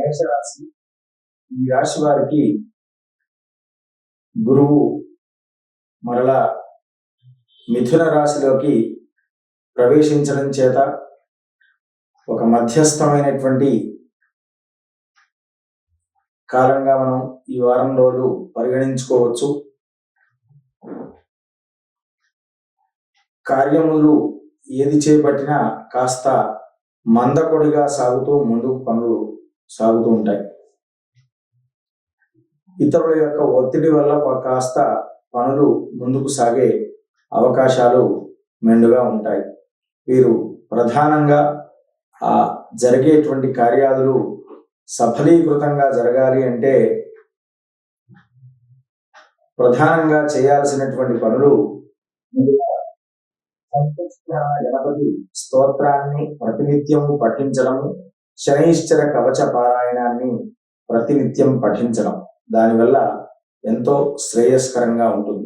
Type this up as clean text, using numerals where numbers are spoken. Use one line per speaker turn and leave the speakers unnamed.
మేషరాశి. ఈ రాశి వారికి గురువు మరలా మిథున రాశిలోకి ప్రవేశించడం చేత ఒక మధ్యస్థమైనటువంటి కాలంగా మనం ఈ వారం రోజులు పరిగణించుకోవచ్చు. కార్యములు ఏది చేపట్టినా కాస్త మందకొడిగా సాగుతూ ముందుకు పనులు సాగుతూ ఉంటాయి. ఇతరుల యొక్క ఒత్తిడి వల్ల కాస్త పనులు ముందుకు సాగే అవకాశాలు మెండుగా ఉంటాయి. వీరు ప్రధానంగా జరిగేటువంటి కార్యాలు సఫలీకృతంగా జరగాలి అంటే ప్రధానంగా చేయాల్సినటువంటి పనులు గణపతి స్తోత్రాన్ని ప్రతినిత్యము పఠించడము, శనైశ్చర కవచ పారాయణాన్ని ప్రతినిత్యం పఠించడం దానివల్ల ఎంతో శ్రేయస్కరంగా ఉంటుంది.